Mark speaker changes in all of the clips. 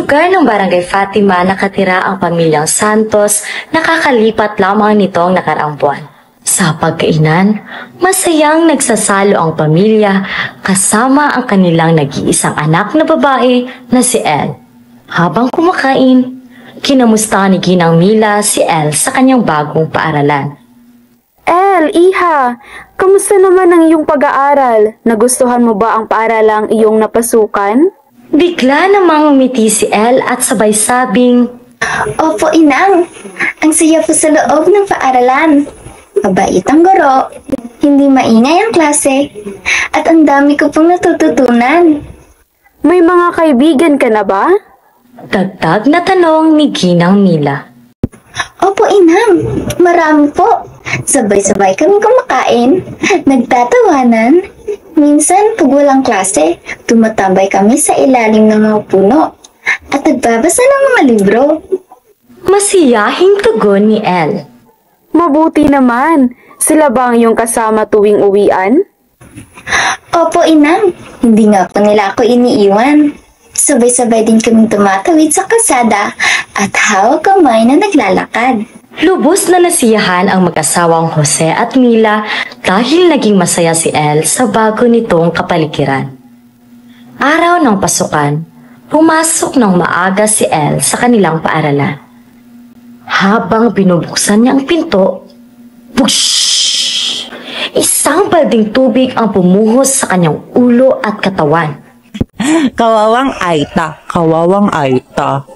Speaker 1: lugar ng Barangay Fatima nakatira ang pamilyang Santos na kakalipat lamang nitong nakaraang buwan. Sa pagkainan, masayang nagsasalo ang pamilya kasama ang kanilang nag-iisang anak na babae na si Elle. Habang kumakain, kinamusta ni Ginang Mila si Elle sa kanyang bagong paaralan.
Speaker 2: Elle, iha, kamusta naman ang iyong pag-aaral? Nagustuhan mo ba ang paaralang iyong napasukan?
Speaker 1: Bigla namang umiti si Elle at sabay sabing,
Speaker 3: Opo, Inang. Ang saya po sa loob ng paaralan. Mabait ang guro, hindi maingay ang klase, at ang dami ko pong natututunan.
Speaker 2: May mga kaibigan ka na ba?
Speaker 1: dagdag na tanong ni Ginang Mila.
Speaker 3: Opo, Inang. Marami po. Sabay-sabay kami kumakain, nagtatawanan. Minsan, pag walang klase, tumatambay kami sa ilalim ng mga puno at nagbabasa ng mga libro.
Speaker 1: Masiyahing tugon ni Elle.
Speaker 2: Mabuti naman. Sila ba ang iyong kasama tuwing uwian?
Speaker 3: Opo, Inang. Hindi nga po nila ako iniiwan. Sabay-sabay din kaming tumatawid sa kalsada at hawak kamay na naglalakad.
Speaker 1: Lubos na nasiyahan ang mag-asawang Jose at Mila dahil naging masaya si Elle sa bago nitong kapaligiran. Araw ng pasukan, pumasok ng maaga si Elle sa kanilang paaralan. Habang binubuksan niya ang pinto, push! Isang balding tubig ang pumuhos sa kanyang ulo at katawan.
Speaker 4: Kawawang Aita, kawawang Aita.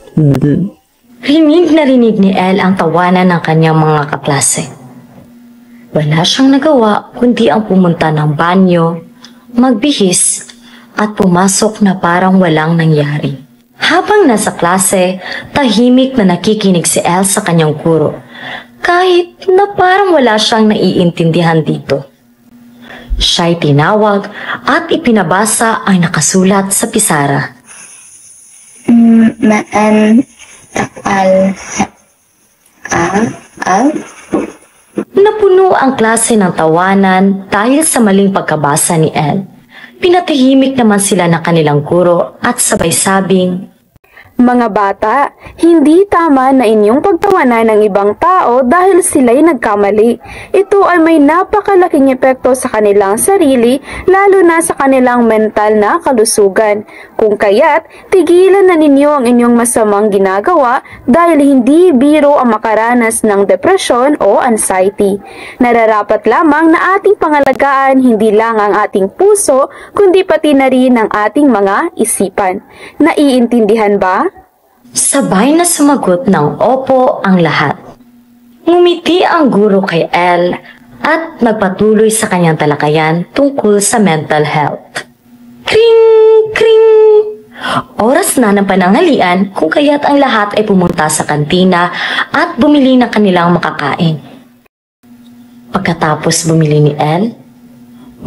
Speaker 1: Rinig na rinig ni Elle ang tawanan ng kanyang mga kaklase. Wala siyang nagawa kundi ang pumunta ng banyo, magbihis, at pumasok na parang walang nangyari. Habang nasa klase, tahimik na nakikinig si Elle sa kanyang guro, kahit na parang wala siyang naiintindihan dito. Siya'y tinawag at ipinabasa ang nakasulat sa pisara. Napuno ang klase ng tawanan dahil sa maling pagkabasa ni Elle. Pinatahimik naman sila ng kanilang guro at sabay sabing,
Speaker 2: Mga bata, hindi tama na inyong pagtawanan ng ibang tao dahil sila'y nagkamali. Ito ay may napakalaking epekto sa kanilang sarili, lalo na sa kanilang mental na kalusugan. Kung kaya't, tigilan na ninyo ang inyong masamang ginagawa dahil hindi biro ang makaranas ng depresyon o anxiety. Nararapat lamang na ating pangalagaan hindi lang ang ating puso, kundi pati na rin ang ating mga isipan. Naiintindihan ba?
Speaker 1: Sabay na sumagot ng opo ang lahat. Ngumiti ang guro kay Elle at nagpatuloy sa kanyang talakayan tungkol sa mental health. Kring! Kring! Oras na ng pananghalian kung kaya't ang lahat ay pumunta sa kantina at bumili ng kanilang makakain. Pagkatapos bumili ni Elle,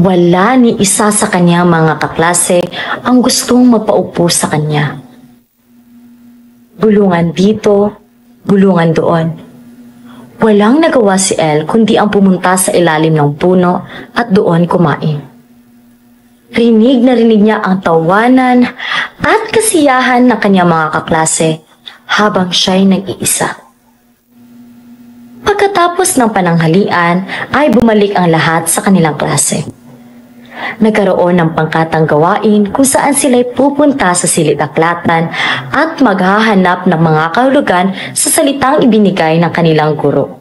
Speaker 1: wala ni isa sa kanyang mga kaklase ang gustong magpaupo sa kanya. Bulungan dito, bulungan doon. Walang nagawa si Elle kundi ang pumunta sa ilalim ng puno at doon kumain. Rinig na rinig niya ang tawanan at kasiyahan ng kanyang mga kaklase habang siya'y nag-iisa. Pagkatapos ng pananghalian ay bumalik ang lahat sa kanilang klase. Nagkaroon ng pangkatang gawain kung saan sila'y pupunta sa silid-aklatan at maghahanap ng mga kahulugan sa salitang ibinigay ng kanilang guro.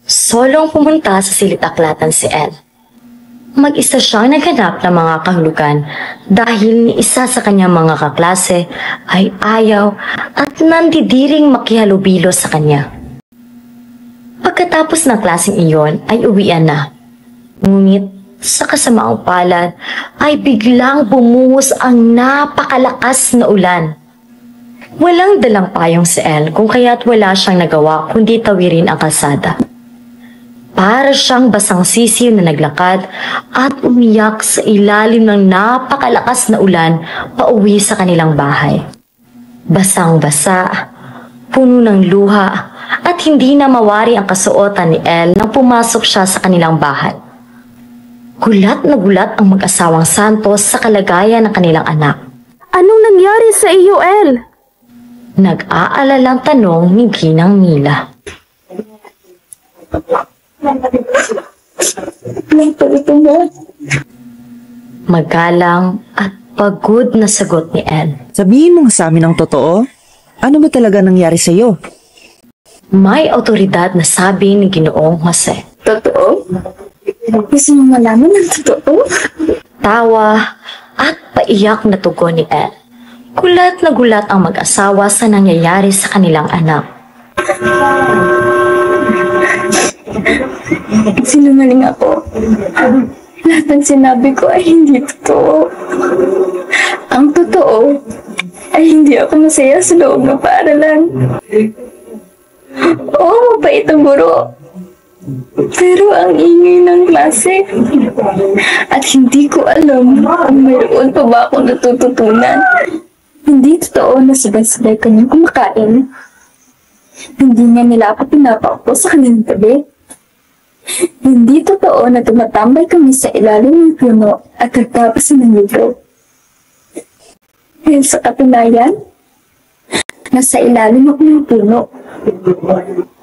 Speaker 1: Solong pumunta sa silid-aklatan si Elle. Mag-isa siyang naghanap ng mga kahulugan dahil ni isa sa kanyang mga kaklase ay ayaw at nandidiring makihalubilo sa kanya. Pagkatapos ng klaseng iyon ay uwian na. Ngunit sa kasamaang palad ay biglang bumuhos ang napakalakas na ulan. Walang dalang payong si Elle kung kaya't wala siyang nagawa kundi tawirin ang kalsada. Para siyang basang sisiw na naglakad at umiyak sa ilalim ng napakalakas na ulan pauwi sa kanilang bahay. Basang-basa, puno ng luha at hindi na mawari ang kasuotan ni Elle nang pumasok siya sa kanilang bahay. Gulat na gulat ang mag-asawang Santos sa kalagayan ng kanilang anak.
Speaker 2: Anong nangyari sa iyo, El?
Speaker 1: Nag-aalalang tanong ni Ginang Mila. Magalang at pagod na sagot ni El.
Speaker 4: Sabihin mo nga sa amin ang totoo. Ano ba talaga nangyari sa iyo?
Speaker 1: May otoridad na sabi ni Ginoong Jose.
Speaker 3: Totoo? Gusto mo malaman ng totoo?
Speaker 1: Tawa at paiyak na tugon ni El. Gulat na gulat ang mag-asawa sa nangyayari sa kanilang anak.
Speaker 3: Sinungaling ako. Lahat ng sinabi ko ay hindi totoo. Ang totoo ay hindi ako masaya sa loob ng paaralan. Oo, mabait ang guro. Pero ang ingay ng klase. At hindi ko alam kung mayroon pa ba akong natututunan. Hindi totoo na sabay-sabay kanyang kumakain. Hindi nga nila ako pinapaupo sa kanilang tabi. Hindi totoo na tumatambay kami sa ilalim ng puno at nagtapos ng libro. Dahil sa katunayan, nasa ilalim ako ng puno.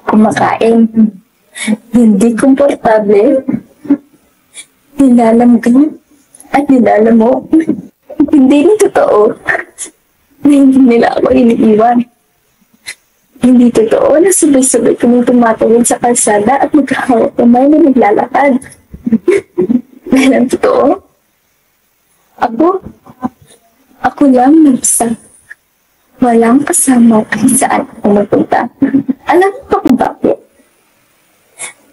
Speaker 3: Kumakain. Hindi komportable. Nilalamgan at nilalamo. Hindi na totoo na hindi nila ako iniiwan. Hindi totoo na sabay-sabay kaming tumatawid sa kalsada at magkahawak kamay na naglalakad. Dahil ang totoo, ako lang nagsa. Walang kasama kung saan ako napunta. Alam mo ba kung bakit?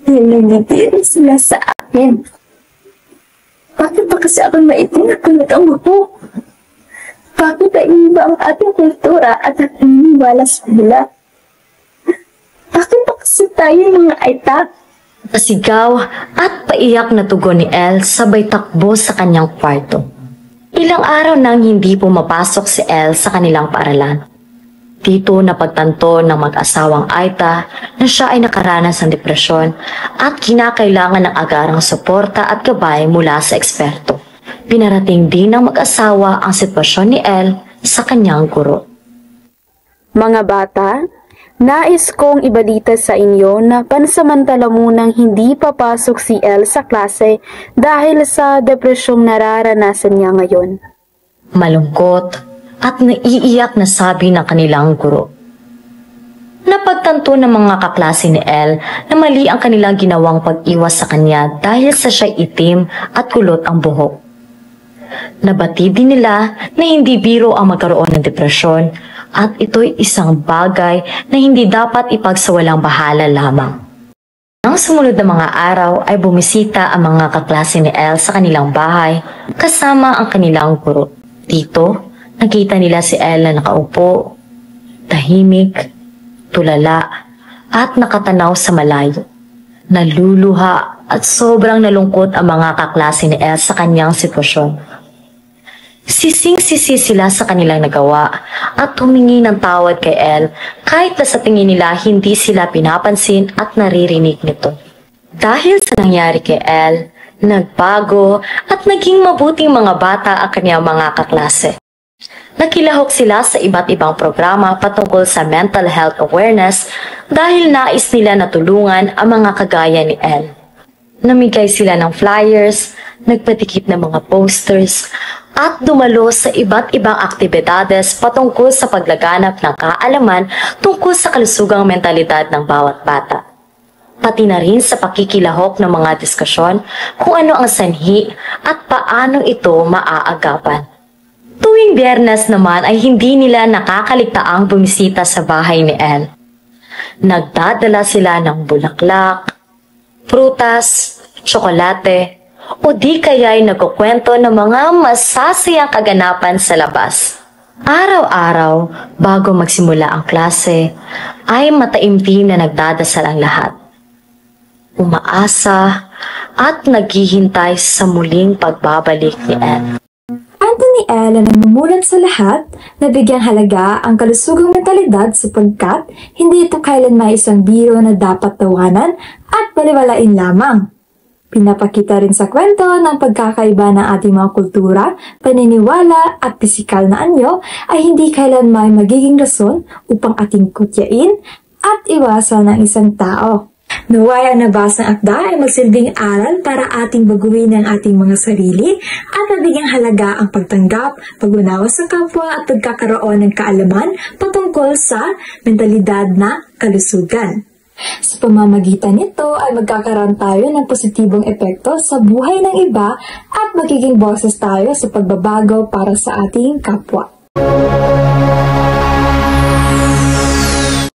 Speaker 3: Dahil nagtitira sila sa akin. Bakit ba kasi ako maitim na kulit ang buko? Bakit ay iba ang ating kultura at ang iniwala sa kanila? Bakit ba kasi tayo mga Aita?
Speaker 1: Pasigaw at paiyak na tugon ni El sabay takbo sa kanyang kwarto. Ilang araw nang hindi pumapasok si El sa kanilang paaralan. Dito napagtanto ng mag-asawang Aita na siya ay nakaranas ng depresyon at kinakailangan ng agarang suporta at gabay mula sa eksperto. Pinarating din ng mag-asawa ang sitwasyon ni El sa kanyang guro.
Speaker 2: Mga bata, nais kong ibalita sa inyo na pansamantala munang hindi papasok si El sa klase dahil sa depresyong nararanasan niya ngayon.
Speaker 1: Malungkot at naiiyak na sabi ng kanilang guro. Napagtanto ng mga kaklase ni El na mali ang kanilang ginawang pag-iwas sa kanya dahil sa siya'y itim at kulot ang buhok. Nabatid din nila na hindi biro ang magkaroon ng depresyon at ito'y isang bagay na hindi dapat ipagsawalang bahala lamang. Ang sumunod na mga araw ay bumisita ang mga kaklase ni El sa kanilang bahay kasama ang kanilang guro. Dito, nakita nila si El na nakaupo, tahimik, tulala at nakatanaw sa malayo. Naluluha at sobrang nalungkot ang mga kaklase ni El sa kanyang sitwasyon. Sising-sisi sila sa kanilang nagawa at humingi ng tawad kay El kahit na sa tingin nila hindi sila pinapansin at naririnig nito. Dahil sa nangyari kay El, nagbago at naging mabuting mga bata ang kanyang mga kaklase. Nakilahok sila sa iba't ibang programa patungkol sa mental health awareness dahil nais nila na tulungan ang mga kagaya ni El. Namigay sila ng flyers, nagpatikip ng mga posters, at dumalo sa iba't ibang aktibidades patungkol sa paglaganap ng kaalaman tungkol sa kalusugang mentalidad ng bawat bata. Pati na rin sa pakikilahok ng mga diskusyon kung ano ang sanhi at paano ito maaagapan. Tuwing Biyernes naman ay hindi nila nakakaligtaang bumisita sa bahay ni El. Nagdadala sila ng bulaklak, prutas, tsokolate, o di kaya'y nagkukwento ng mga masasayang kaganapan sa labas. Araw-araw, bago magsimula ang klase, ay mataimtim na nagdadasal ang lahat. Umaasa at naghihintay sa muling pagbabalik ni El.
Speaker 5: Anthony L. ang namumulat sa lahat na bigyang halaga ang kalusugang mentalidad sapagkat hindi ito kailanman isang biro na dapat tawanan at baliwalain lamang. Pinapakita rin sa kwento ng pagkakaiba ng ating mga kultura, paniniwala at pisikal na anyo ay hindi kailanman magiging rason upang ating kutyain at iwasan ng isang tao. Naway ang nabasang akda ay magsilbing aral para ating baguhin ang ating mga sarili at mabigyang halaga ang pagtanggap, pag-unawa sa kapwa at pagkakaroon ng kaalaman patungkol sa mentalidad na kalusugan. Sa pamamagitan nito ay magkakaroon tayo ng positibong epekto sa buhay ng iba at magiging boses tayo sa pagbabago para sa ating kapwa.